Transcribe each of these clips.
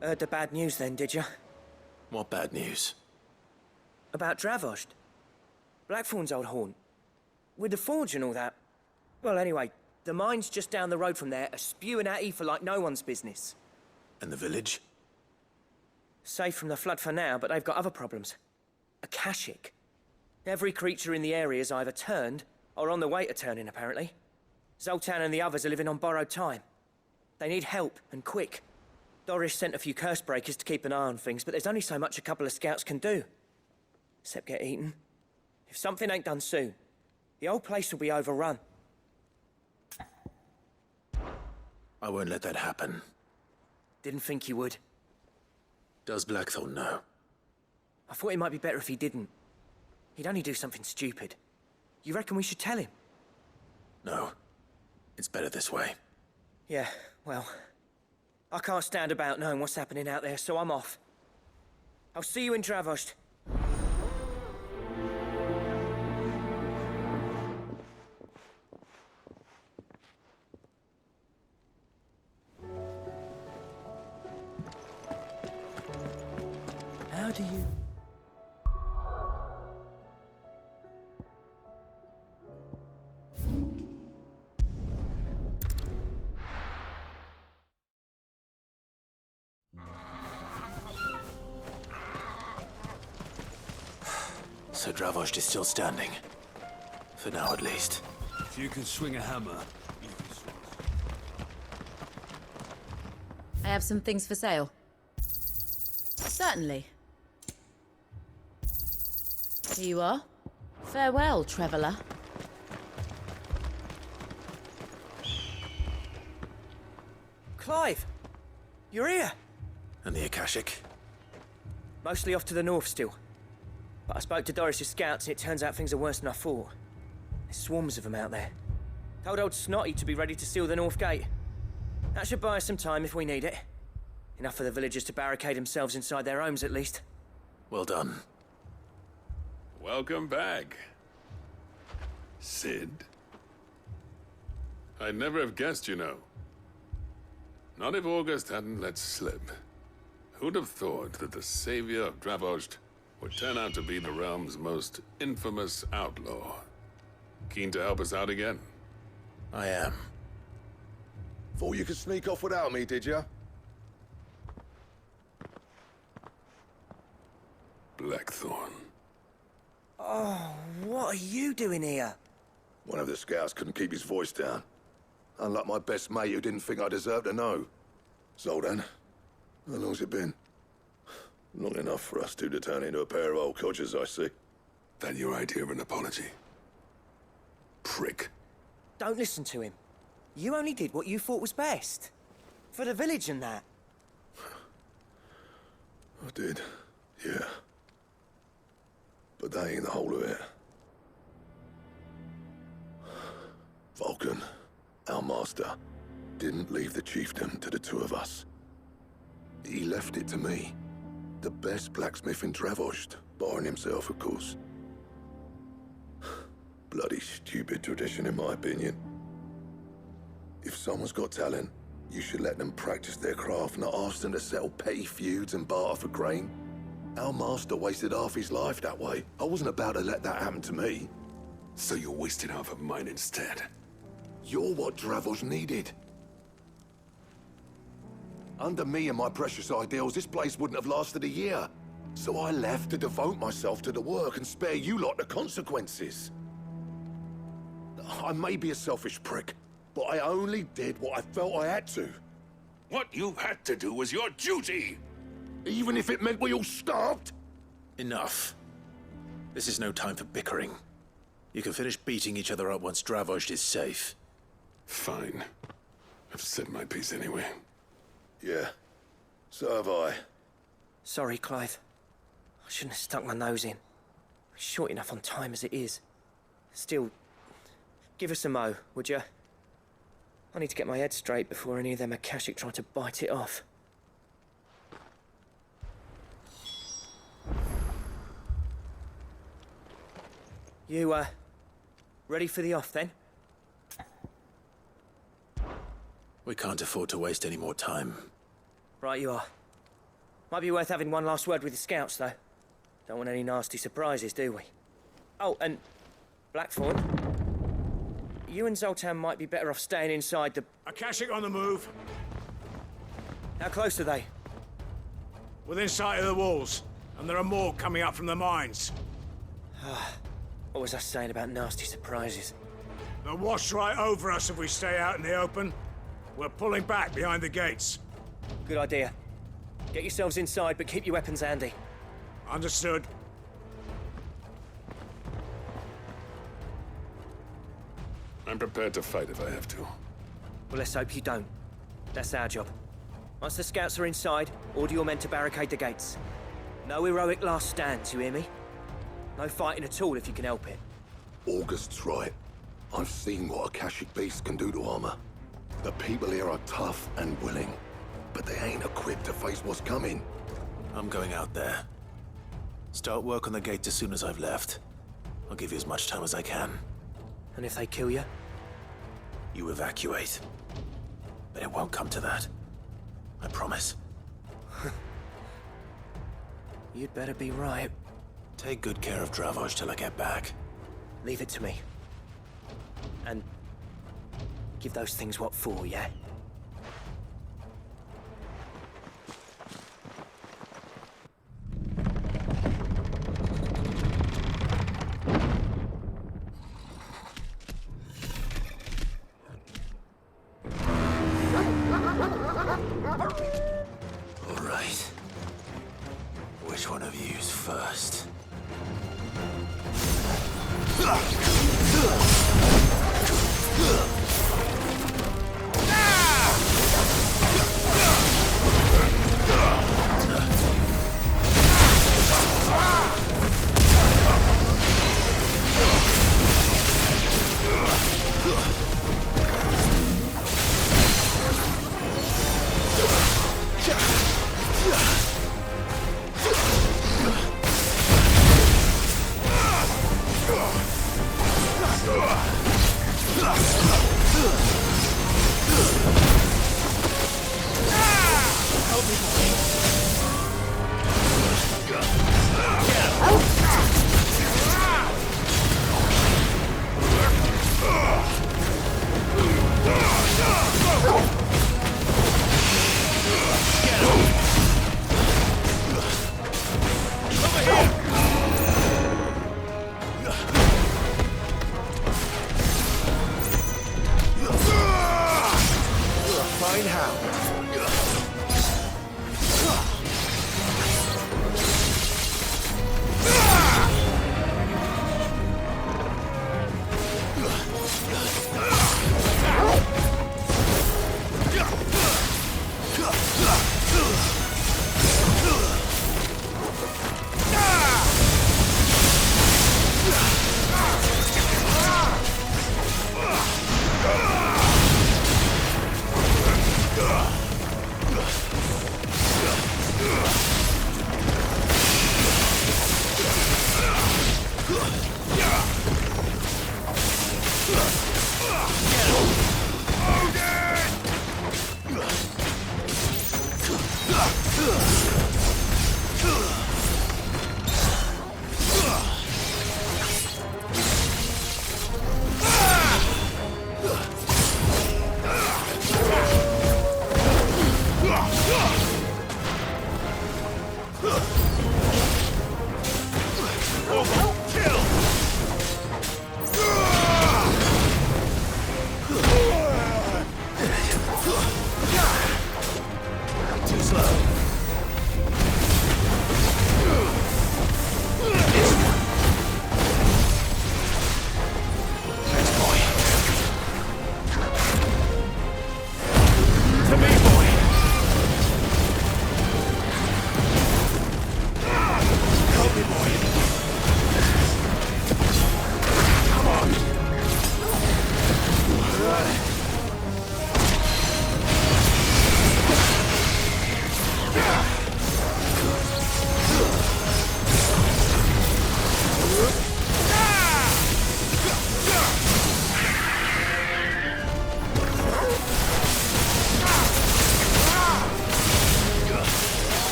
Heard the bad news then, did you? What bad news? About Dravost. Blackthorn's old haunt. With the forge and all that. Well, anyway, the mines just down the road from there are spewing out ether like no one's business. And the village? Safe from the flood for now, but they've got other problems. Akashic. Every creature in the area is either turned, or on the way to turning, apparently. Zoltan and the others are living on borrowed time. They need help, and quick. Doris sent a few curse breakers to keep an eye on things, but there's only so much a couple of scouts can do. Except get eaten. If something ain't done soon, the old place will be overrun. I won't let that happen. Didn't think you would. Does Blackthorn know? I thought it might be better if he didn't. He'd only do something stupid. You reckon we should tell him? No. It's better this way. Yeah, well... I can't stand about knowing what's happening out there, so I'm off. I'll see you in Dravost. How do you... So Dravost is still standing. For now, at least. If you can swing a hammer, you can swing. I have some things for sale. Certainly. Here you are. Farewell, traveller. Clive! You're here! And the Akashic? Mostly off to the north still. But I spoke to Doris's scouts and it turns out things are worse than I thought. There's swarms of them out there. Told old Snotty to be ready to seal the north gate. That should buy us some time if we need it. Enough for the villagers to barricade themselves inside their homes at least. Well done. Welcome back, Sid. I'd never have guessed, you know. Not if August hadn't let slip. Who'd have thought that the savior of Dravost would turn out to be the realm's most infamous outlaw? Keen to help us out again? I am. Thought you could sneak off without me, did you? Blackthorn. Oh, what are you doing here? One of the scouts couldn't keep his voice down. Unlike my best mate who didn't think I deserved to know. Zoltan, how long's it been? Long enough for us two to turn into a pair of old codgers, I see. That your idea of an apology? Prick. Don't listen to him. You only did what you thought was best. For the village and that. I did, yeah. But that ain't the whole of it. Vulcan, our master, didn't leave the chiefdom to the two of us. He left it to me. The best blacksmith in Dravost, barring himself, of course. Bloody stupid tradition, in my opinion. If someone's got talent, you should let them practice their craft, not ask them to settle petty feuds and barter for grain. Our master wasted half his life that way. I wasn't about to let that happen to me. So you wasted half of mine instead. You're what Dravost needed. Under me and my precious ideals, this place wouldn't have lasted a year. So I left to devote myself to the work and spare you lot the consequences. I may be a selfish prick, but I only did what I felt I had to. What you had to do was your duty! Even if it meant we all starved? Enough. This is no time for bickering. You can finish beating each other up once Dravost is safe. Fine. I've said my piece anyway. Yeah, so have I. Sorry, Clive. I shouldn't have stuck my nose in. We're short enough on time as it is. Still, give us a mo, would you? I need to get my head straight before any of them Akashic try to bite it off. You, ready for the off, then? We can't afford to waste any more time. Right you are. Might be worth having one last word with the scouts, though. Don't want any nasty surprises, do we? Oh, and Blackthorn, you and Zoltan might be better off staying inside the... Akashic on the move. How close are they? Within sight of the walls. And there are more coming up from the mines. What was I saying about nasty surprises? They'll wash right over us if we stay out in the open. We're pulling back behind the gates. Good idea. Get yourselves inside, but keep your weapons handy. Understood. I'm prepared to fight if I have to. Well, let's hope you don't. That's our job. Once the scouts are inside, order your men to barricade the gates. No heroic last stands, you hear me? No fighting at all if you can help it. August's right. I've seen what Akashic beasts can do to armor. The people here are tough and willing, but they ain't equipped to face what's coming. I'm going out there. Start work on the gate as soon as I've left. I'll give you as much time as I can. And if they kill you? You evacuate. But it won't come to that. I promise. You'd better be right. Take good care of Dravoj till I get back. Leave it to me. And give those things what for, yeah? All right. Which one of you's first?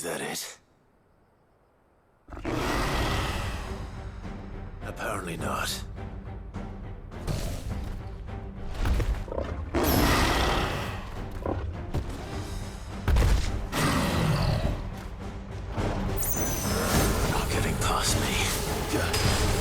Is that it? Apparently not. Not getting past me. Get him!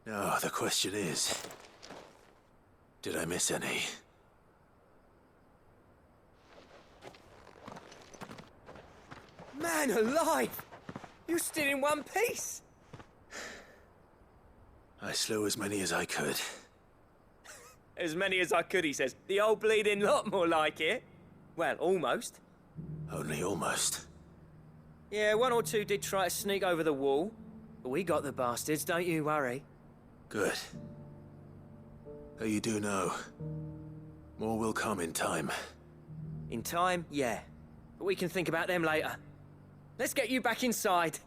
Now, the question is, did I miss any? Man alive! You're still in one piece! I slew as many as I could. As many as I could, he says. The old bleeding lot, more like it. Well, almost. Only almost. Yeah, one or two did try to sneak over the wall. But we got the bastards, don't you worry. Good. Though you do know, more will come in time. In time, yeah. But we can think about them later. Let's get you back inside.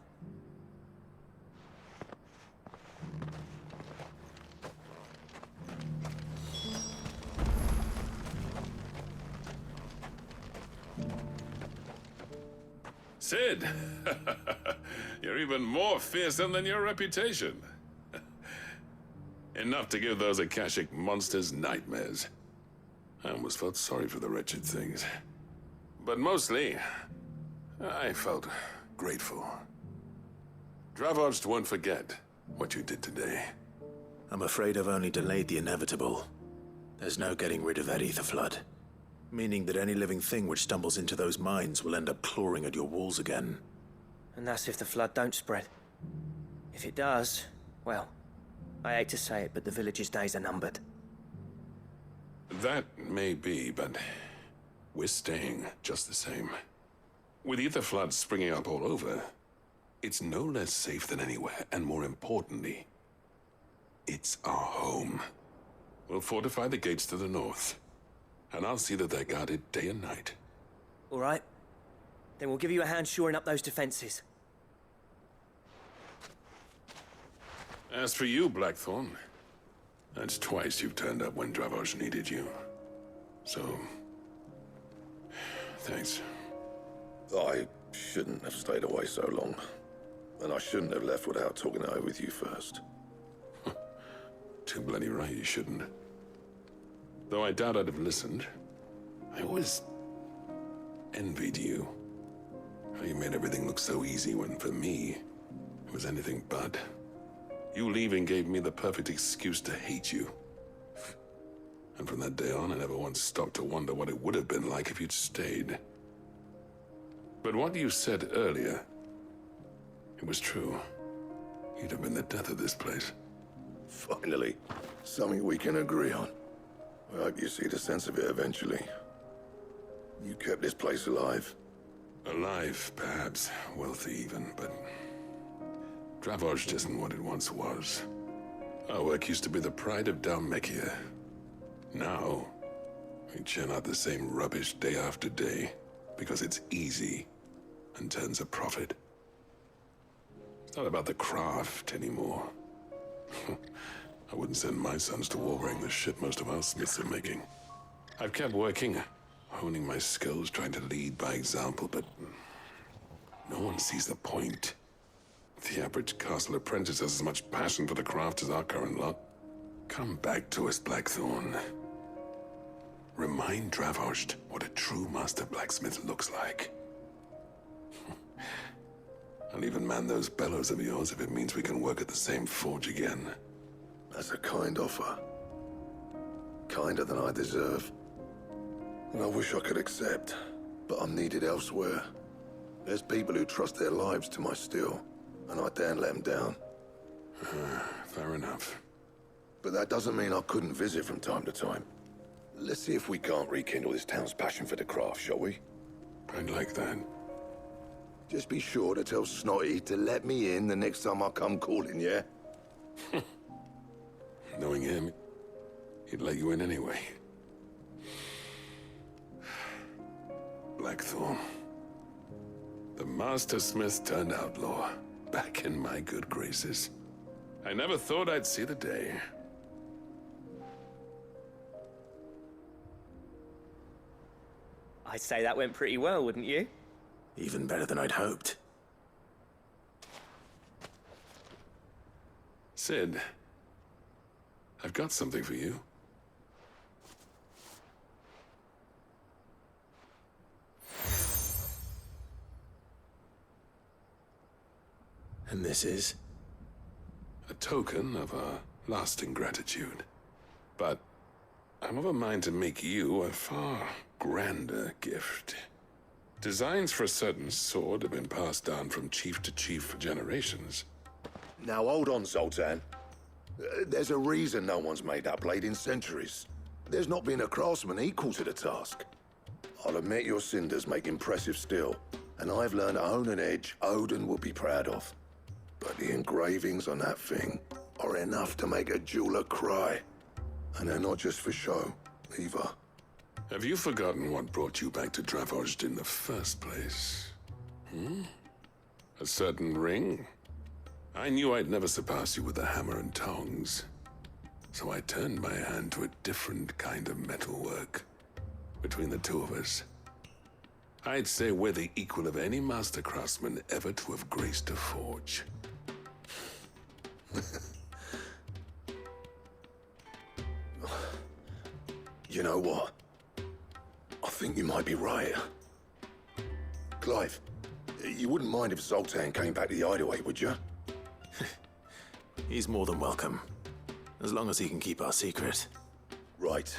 Sid! You're even more fearsome than your reputation. Enough to give those Akashic monsters nightmares. I almost felt sorry for the wretched things. But mostly, I felt grateful. Dravoged won't forget what you did today. I'm afraid I've only delayed the inevitable. There's no getting rid of that ether flood. Meaning that any living thing which stumbles into those mines will end up clawing at your walls again. And that's if the flood don't spread. If it does, well, I hate to say it, but the village's days are numbered. That may be, but we're staying just the same. With ether floods springing up all over, it's no less safe than anywhere, and more importantly, it's our home. We'll fortify the gates to the north, and I'll see that they're guarded day and night. All right. Then we'll give you a hand shoring up those defenses. As for you, Blackthorn, that's twice you've turned up when Dravos needed you. So, thanks. I shouldn't have stayed away so long. And I shouldn't have left without talking it over with you first. Too bloody right you shouldn't. Though I doubt I'd have listened. I always envied you. How you made everything look so easy when, for me, it was anything but. You leaving gave me the perfect excuse to hate you. And from that day on, I never once stopped to wonder what it would have been like if you'd stayed. But what you said earlier, it was true. You'd have been the death of this place. Finally, something we can agree on. I hope you see the sense of it eventually. You kept this place alive. Alive, perhaps. Wealthy even, but Dravos isn't what it once was. Our work used to be the pride of Dalmekia. Now, we churn out the same rubbish day after day because it's easy and turns a profit. It's not about the craft anymore. I wouldn't send my sons to war wearing the shit most of our smiths are making. I've kept working, honing my skills, trying to lead by example, but no one sees the point. The average castle apprentice has as much passion for the craft as our current lot. Come back to us, Blackthorn. Remind Dravosht what a true master blacksmith looks like. I'll even man those bellows of yours if it means we can work at the same forge again. That's a kind offer. Kinder than I deserve. And I wish I could accept, but I'm needed elsewhere. There's people who trust their lives to my steel, and I daren't let them down. Fair enough. But that doesn't mean I couldn't visit from time to time. Let's see if we can't rekindle this town's passion for the craft, shall we? I'd like that. Just be sure to tell Snotty to let me in the next time I come calling, yeah? Knowing him, he'd let you in anyway. Blackthorn. The Master Smith turned outlaw, back in my good graces. I never thought I'd see the day. I'd say that went pretty well, wouldn't you? Even better than I'd hoped. Sid, I've got something for you. And this is? A token of our lasting gratitude. But I'm of a mind to make you a far grander gift. Designs for a certain sword have been passed down from chief to chief for generations. Now hold on, Zoltan. There's a reason no one's made that blade in centuries. There's not been a craftsman equal to the task. I'll admit your cinders make impressive steel, and I've learned to own an edge Odin will be proud of. But the engravings on that thing are enough to make a jeweler cry. And they're not just for show, either. Have you forgotten what brought you back to Dravoged in the first place? A certain ring? I knew I'd never surpass you with the hammer and tongs. So I turned my hand to a different kind of metalwork. Between the two of us, I'd say we're the equal of any master craftsman ever to have graced a forge. You know what? I think you might be right. Clive, you wouldn't mind if Zoltan came back to the hideaway, would you? He's more than welcome. As long as he can keep our secret. Right.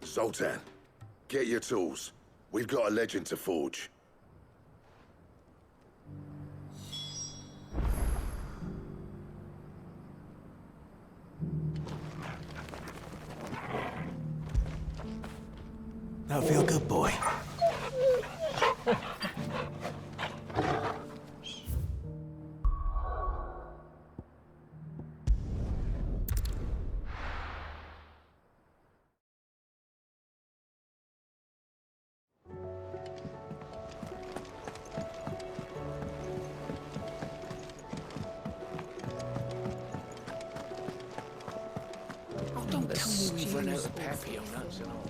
Zoltan, get your tools. We've got a legend to forge. Now feel good, boy. Oh, don't tell me we've run out of Peppy on nuts and all.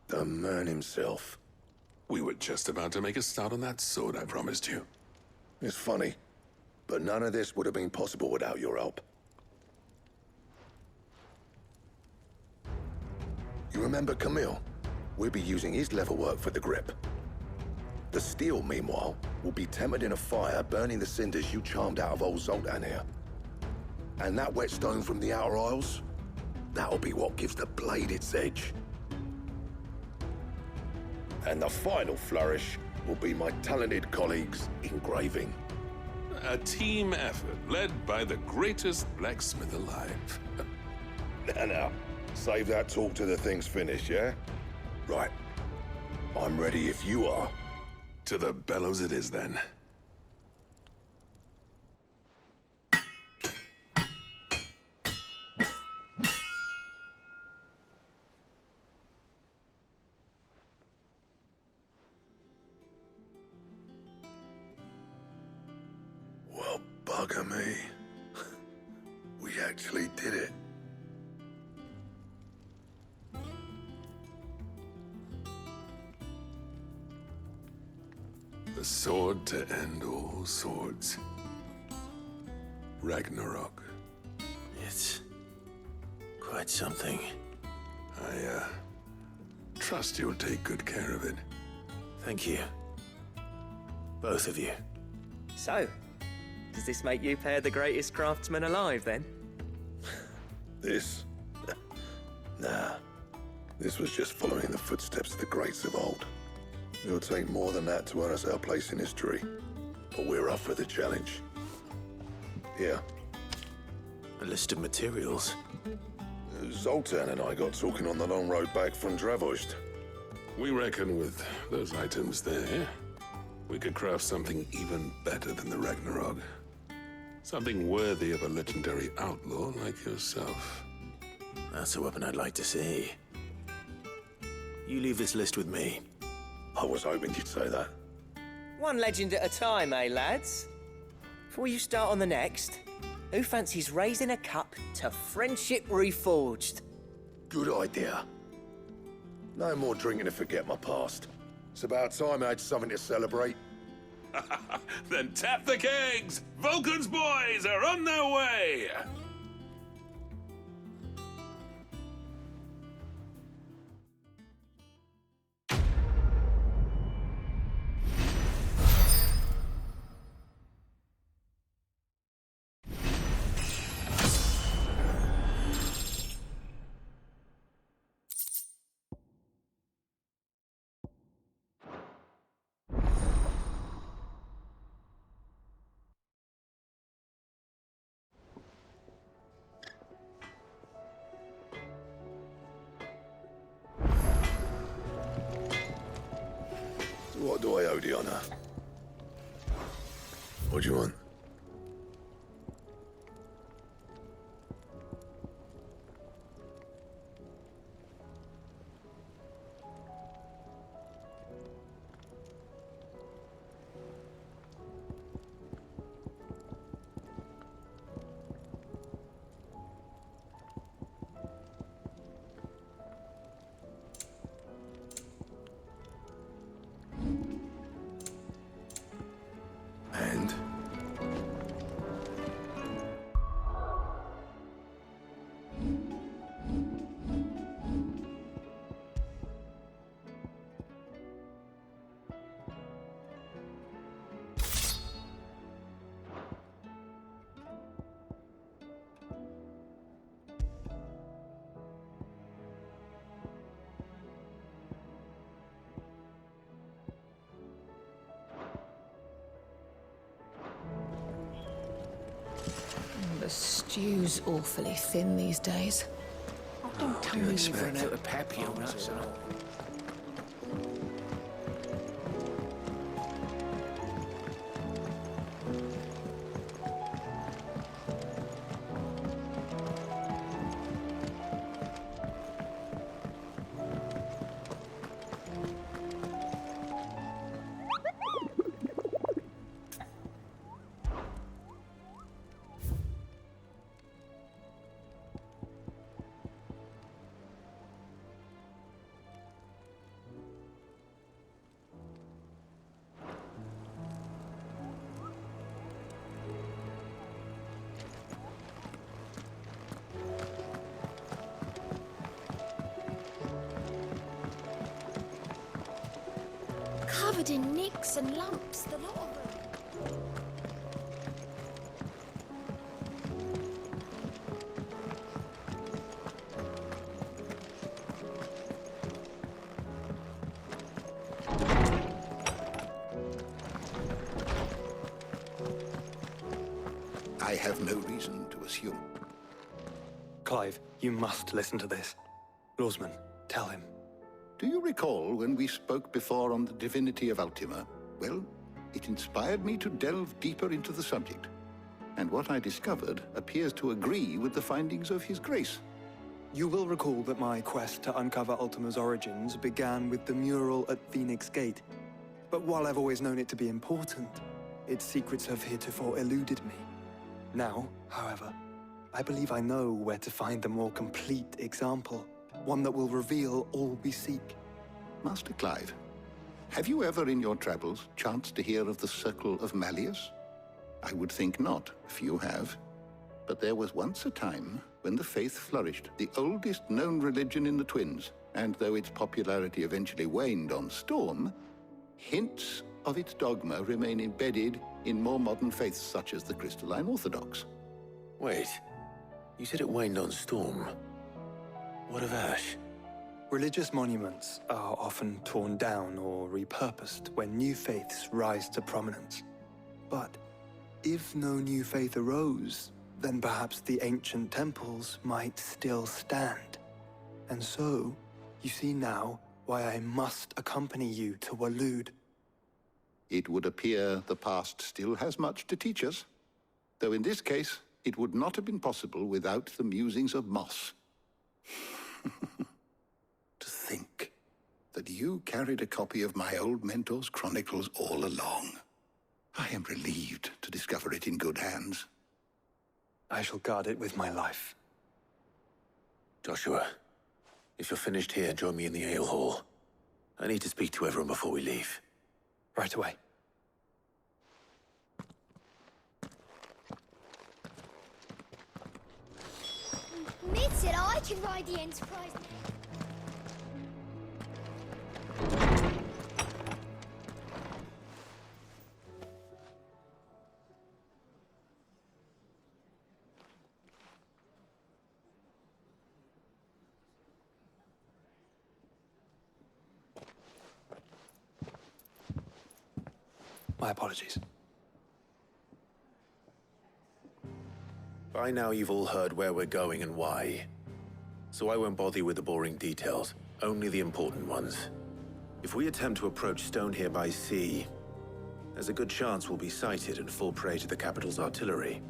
The man himself. We were just about to make a start on that sword I promised you. It's funny, but none of this would have been possible without your help. You remember Camille? We'll be using his leather work for the grip. The steel, meanwhile, will be tempered in a fire, burning the cinders you charmed out of old Zoltan here. And that whetstone from the Outer Isles? That'll be what gives the blade its edge. And the final flourish will be my talented colleagues' engraving. A team effort led by the greatest blacksmith alive. Now, save that talk till the thing's finished, yeah? Right. I'm ready if you are. To the bellows it is then. Well, bugger me. We actually did it. The sword to end all swords. Ragnarok. It's quite something. I trust you'll take good care of it. Thank you. Both of you. So, does this make you pair the greatest craftsman alive, then? This? Nah. This was just following the footsteps of the greats of old. It'll take more than that to earn us our place in history. But we're up for the challenge. Here. A list of materials. Zoltan and I got talking on the long road back from Dravost. We reckon with those items there, we could craft something even better than the Ragnarok. Something worthy of a legendary outlaw like yourself. That's a weapon I'd like to see. You leave this list with me. I was hoping you'd say that. One legend at a time, eh, lads? Before you start on the next, who fancies raising a cup to friendship reforged? Good idea. No more drinking to forget my past. It's about time I had something to celebrate. Then tap the kegs! Vulcan's boys are on their way! What do I owe the honor? What do you want? And The stew's awfully thin these days. Oh, don't tell me you've run out of pep, you nuts. Covered in nicks and lumps, the lot of them. I have no reason to assume. Clive, you must listen to this. Lawsman, tell him. Do you recall when we spoke before on the divinity of Ultima? Well, it inspired me to delve deeper into the subject. And what I discovered appears to agree with the findings of His Grace. You will recall that my quest to uncover Ultima's origins began with the mural at Phoenix Gate. But while I've always known it to be important, its secrets have heretofore eluded me. Now, however, I believe I know where to find the more complete example. One that will reveal all we seek. Master Clive, have you ever in your travels chanced to hear of the Circle of Malleus? I would think not, few have. But there was once a time when the faith flourished, the oldest known religion in the Twins, and though its popularity eventually waned on Storm, hints of its dogma remain embedded in more modern faiths such as the Crystalline Orthodox. Wait, you said it waned on Storm. What of Ash? Religious monuments are often torn down or repurposed when new faiths rise to prominence. But if no new faith arose, then perhaps the ancient temples might still stand. And so, you see now why I must accompany you to Waloed. It would appear the past still has much to teach us, though in this case, it would not have been possible without the musings of Moss. To think that you carried a copy of my old mentor's chronicles all along. I am relieved to discover it in good hands. I shall guard it with my life. Joshua, if you're finished here, join me in the ale hall. I need to speak to everyone before we leave. Right away. Mid said I could ride the Enterprise. My apologies. By now you've all heard where we're going and why. So I won't bother you with the boring details, only the important ones. If we attempt to approach Stone here by sea, there's a good chance we'll be sighted and fall prey to the capital's artillery.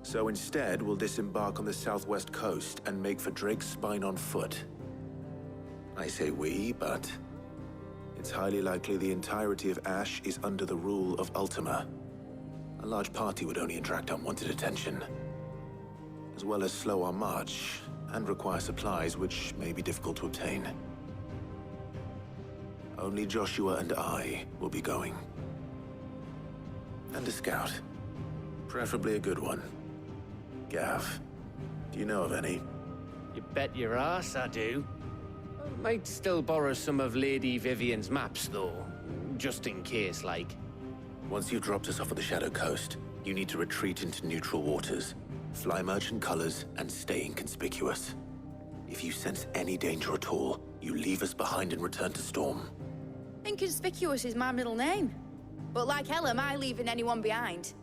So instead, we'll disembark on the southwest coast and make for Drake's Spine on foot. I say we, but it's highly likely the entirety of Ash is under the rule of Ultima. A large party would only attract unwanted attention, as well as slow our march and require supplies which may be difficult to obtain. Only Joshua and I will be going. And a scout. Preferably a good one. Gav, do you know of any? You bet your ass I do. I might still borrow some of Lady Vivian's maps, though. Just in case, like. Once you've dropped us off at the Shadow Coast, you need to retreat into neutral waters, fly merchant colors, and stay inconspicuous. If you sense any danger at all, you leave us behind and return to Storm. Inconspicuous is my middle name. But like hell am I leaving anyone behind?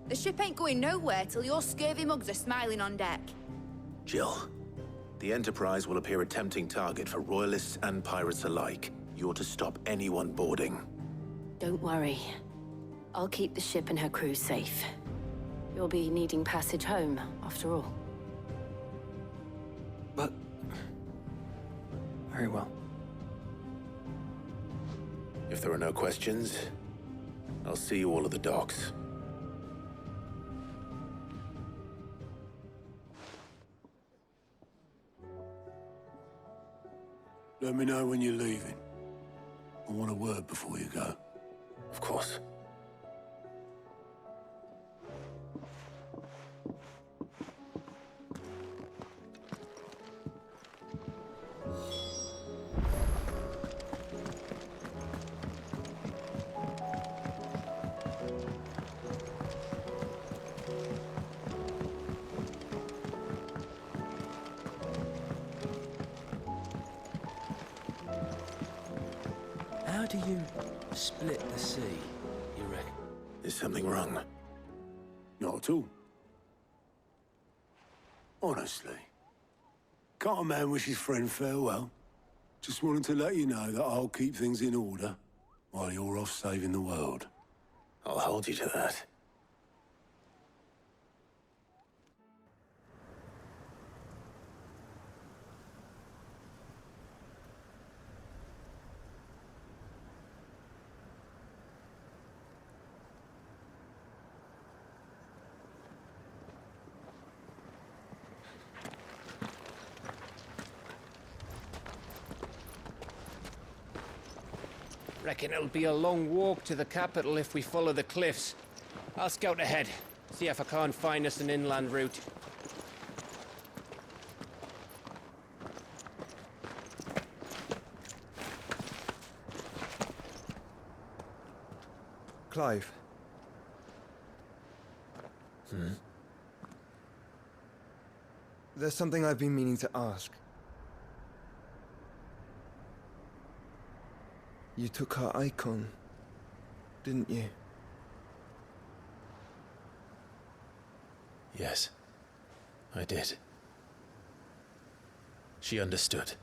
The ship ain't going nowhere till your scurvy mugs are smiling on deck. Jill, the Enterprise will appear a tempting target for royalists and pirates alike. You're to stop anyone boarding. Don't worry. I'll keep the ship and her crew safe. You'll be needing passage home, after all. But... very well. If there are no questions, I'll see you all at the docks. Let me know when you're leaving. I want a word before you go. Of course. How do you split the sea, you reckon? Is something wrong? Not at all. Honestly. Can't a man wish his friend farewell? Just wanted to let you know that I'll keep things in order while you're off saving the world. I'll hold you to that. Reckon it'll be a long walk to the capital if we follow the cliffs. I'll scout ahead, see if I can't find us an inland route. Clive. There's something I've been meaning to ask. You took her icon, didn't you? Yes, I did. She understood.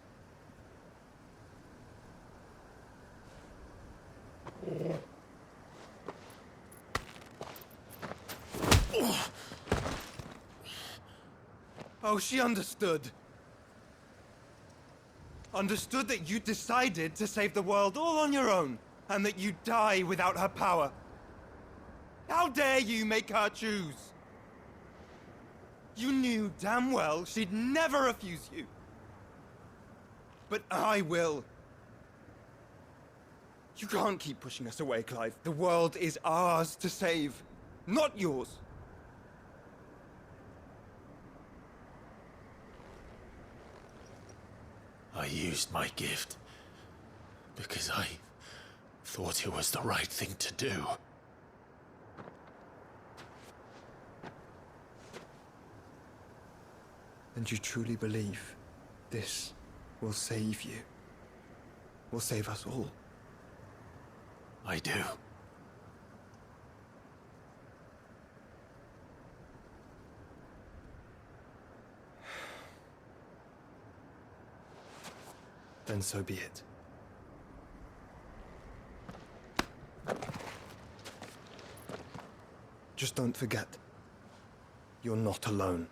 Oh, she understood. Understood that you decided to save the world all on your own, and that you'd die without her power. How dare you make her choose? You knew damn well she'd never refuse you. But I will. You can't keep pushing us away, Clive. The world is ours to save, not yours. I used my gift because I thought it was the right thing to do. And you truly believe this will save you? Will save us all? I do. Then so be it. Just don't forget, you're not alone.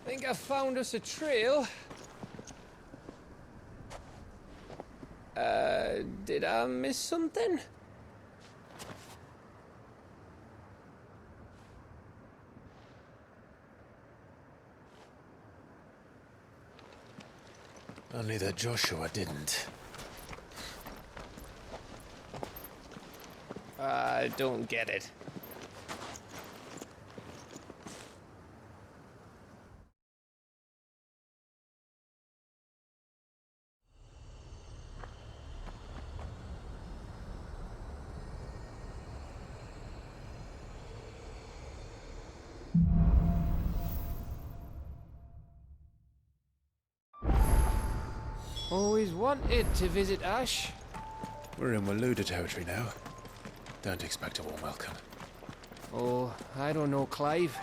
Think I found us a trail. Did I miss something? Only that Joshua didn't. I don't get it. Always wanted to visit Ash. We're in Waluda territory now. Don't expect a warm welcome. Oh, I don't know, Clive.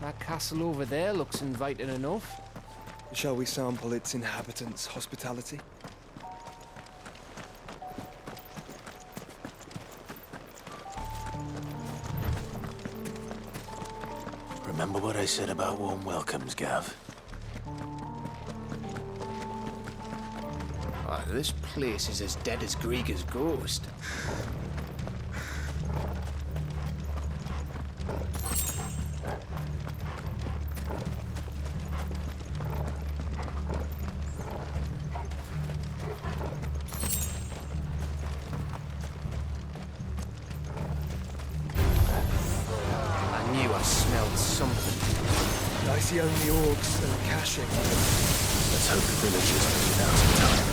That castle over there looks inviting enough. Shall we sample its inhabitants' hospitality? Remember what I said about warm welcomes, Gav? Oh, this place is as dead as Grieger's ghost. I knew I smelled something. I see only orcs and caching. Let's hope the villagers will be out in time.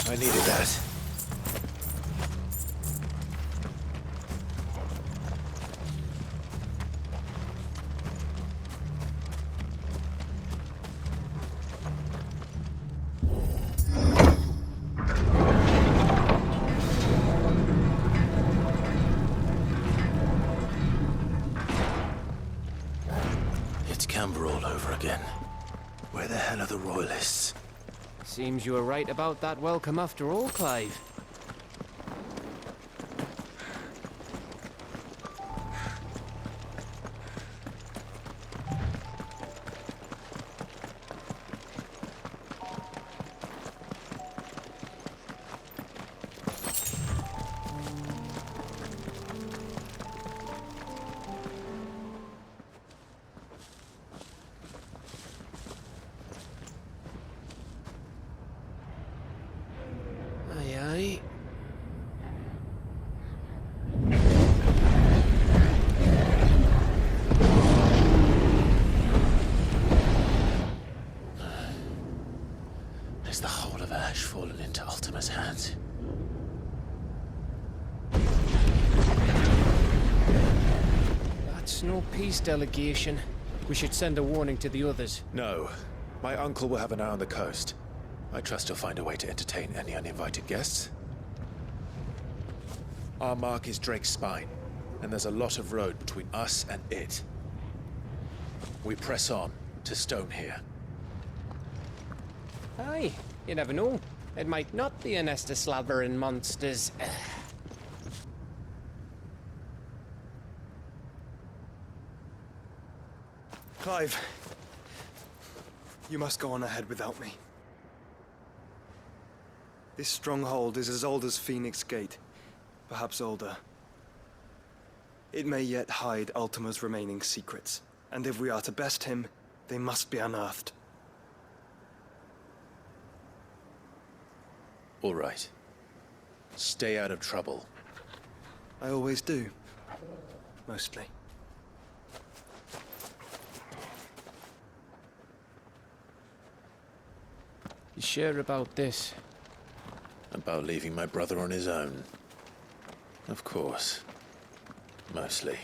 I needed that. It's Camber all over again. Where the hell are the Royalists? Seems you were right about that welcome after all, Clive. Aye, aye. Shadowrunner's hands. That's no peace delegation. We should send a warning to the others. No. My uncle will have an eye on the coast. I trust he'll find a way to entertain any uninvited guests. Our mark is Drake's Spine, and there's a lot of road between us and it. We press on to Stone here. Aye, you never know. It might not be a nest of slabbering monsters. Clive, you must go on ahead without me. This stronghold is as old as Phoenix Gate, perhaps older. It may yet hide Ultima's remaining secrets, and if we are to best him, they must be unearthed. All right. Stay out of trouble. I always do. Mostly. You sure about this? About leaving my brother on his own. Of course. Mostly.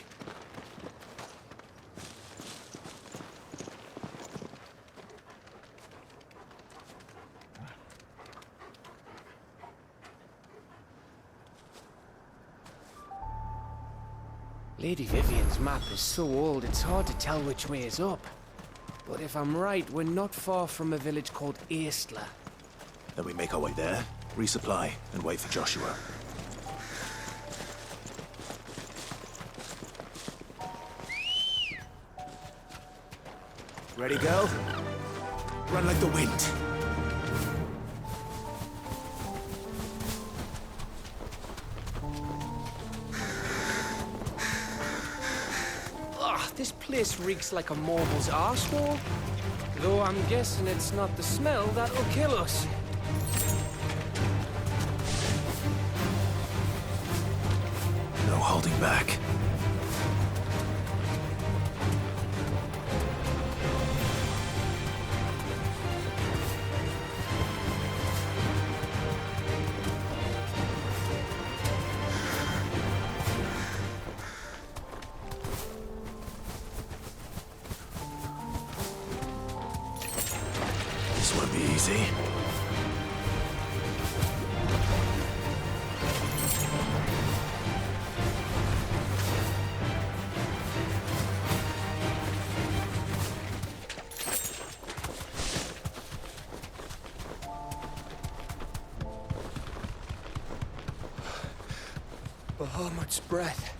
Lady Vivian's map is so old, it's hard to tell which way is up. But if I'm right, we're not far from a village called Aistla. Then we make our way there, resupply, and wait for Joshua. Ready, go? Run like the wind. This place reeks like a marble's arsehole. Though I'm guessing it's not the smell that'll kill us. No holding back. This won't be easy. Bahamut's breath.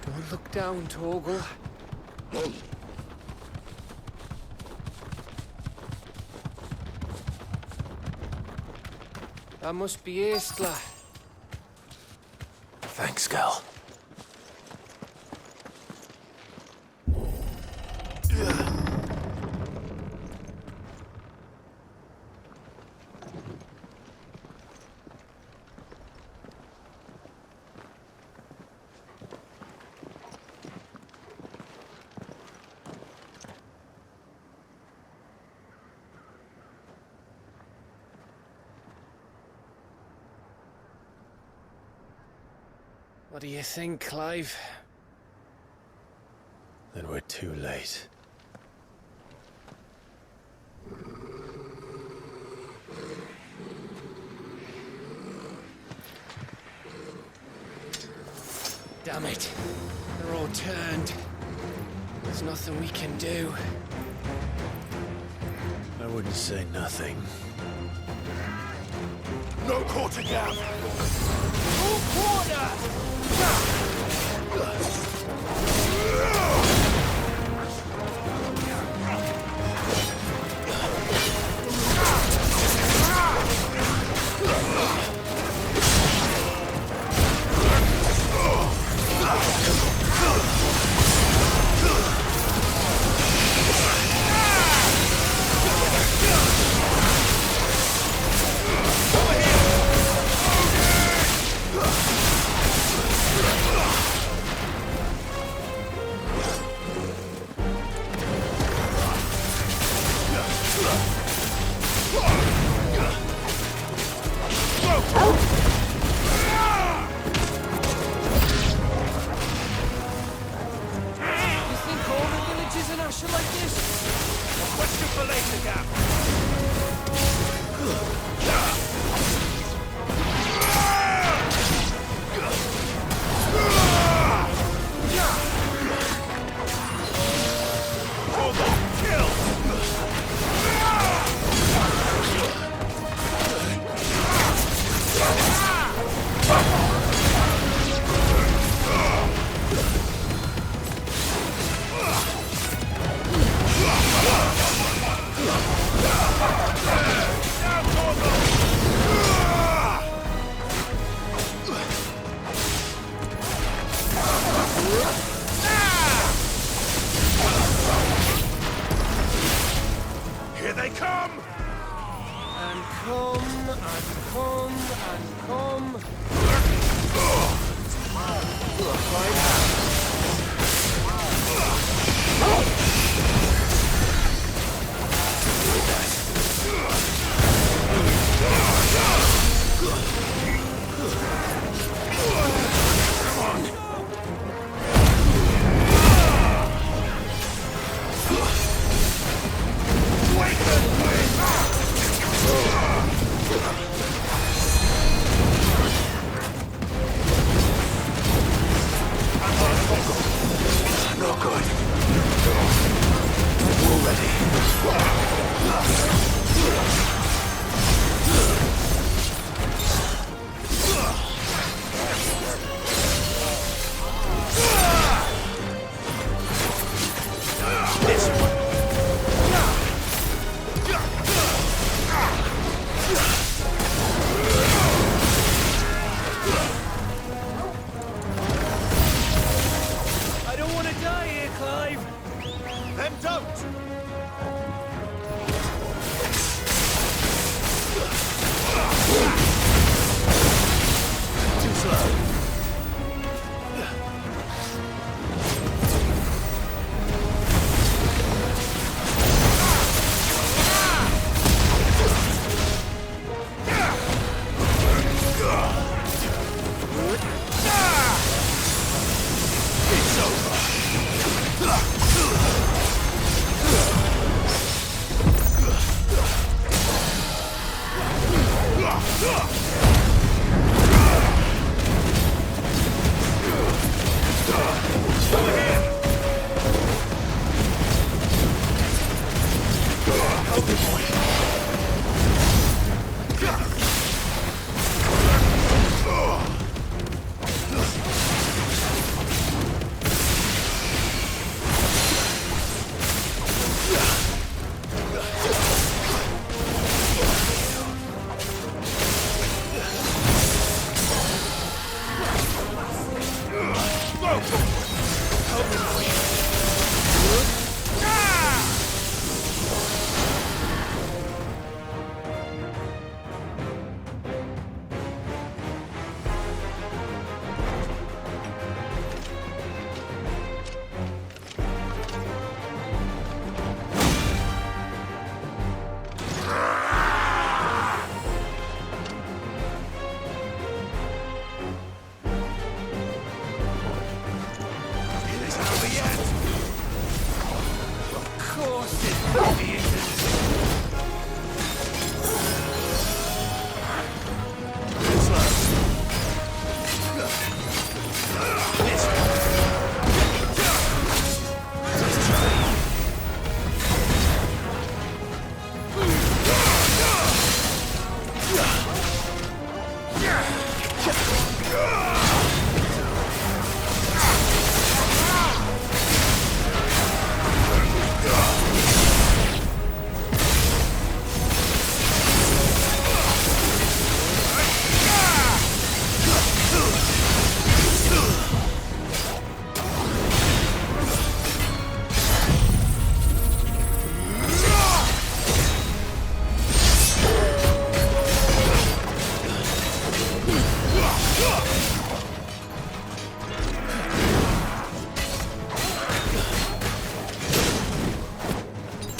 Don't look down, Torgal. That must be Aistla. Thanks, Gal. What do you think, Clive? Then we're too late. Damn it. They're all turned. There's nothing we can do. I wouldn't say nothing. No quarter gap! Full quarter! pressure like this? A question for later, Gap. Here they come! And come, and come, and come. Right now. No good. I don't want to die here, Clive. Then don't. Too slow.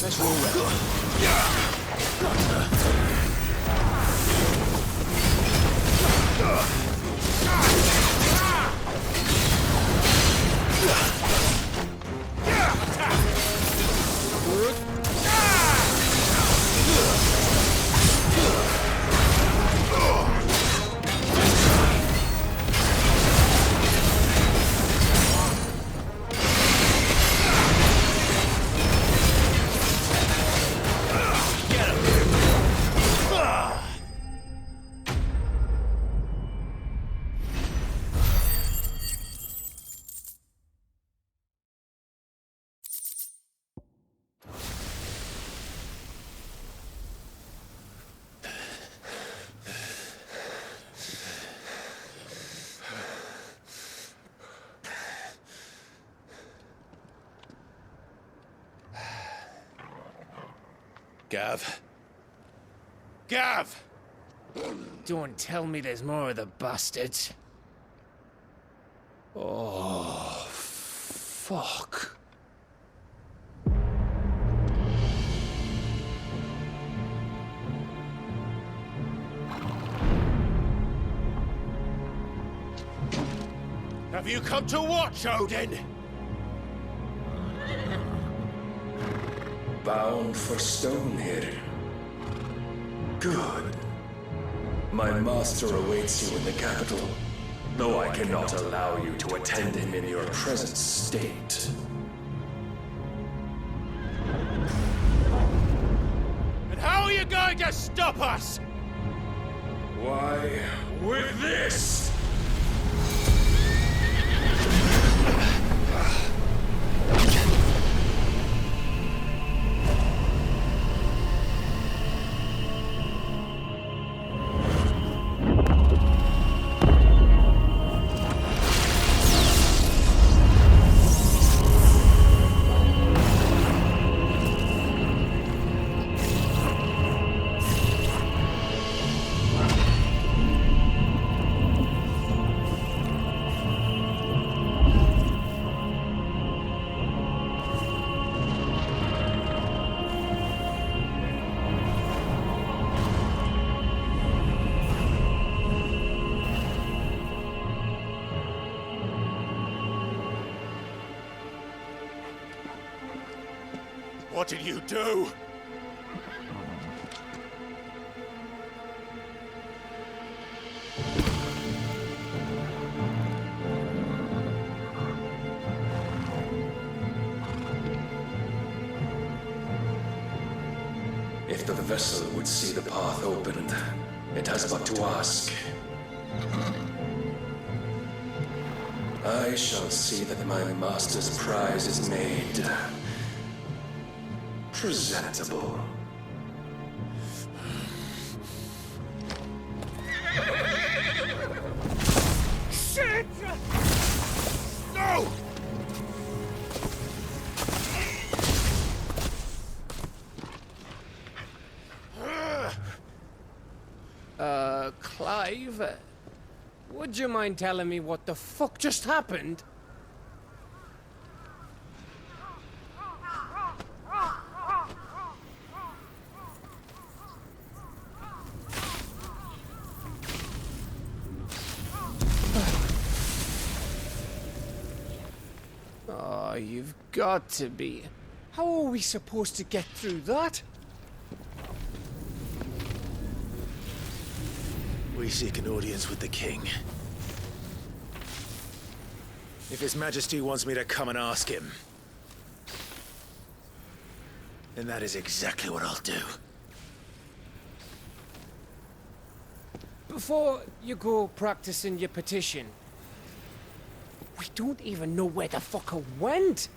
It's over. Gav. Gav! Don't tell me there's more of the bastards. Oh, fuck. Have you come to watch, Odin? Bound for Stonehill. Good. My master awaits you in the capital, though I cannot allow you to attend him in your present state. And how are you going to stop us? Why, with this! What did you do? If the vessel would see the path opened, it has but to ask. I shall see that my master's prize is made presentable. Shit! No! Clive? Would you mind telling me what the fuck just happened? Oh, you've got to be. How are we supposed to get through that? We seek an audience with the king. If His Majesty wants me to come and ask him, then that is exactly what I'll do. Before you go practicing your petition, we don't even know where the fucker went.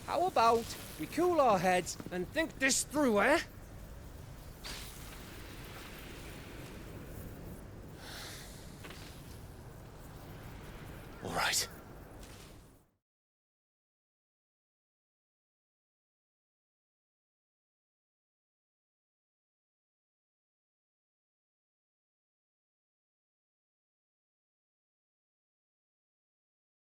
How about we cool our heads and think this through, eh?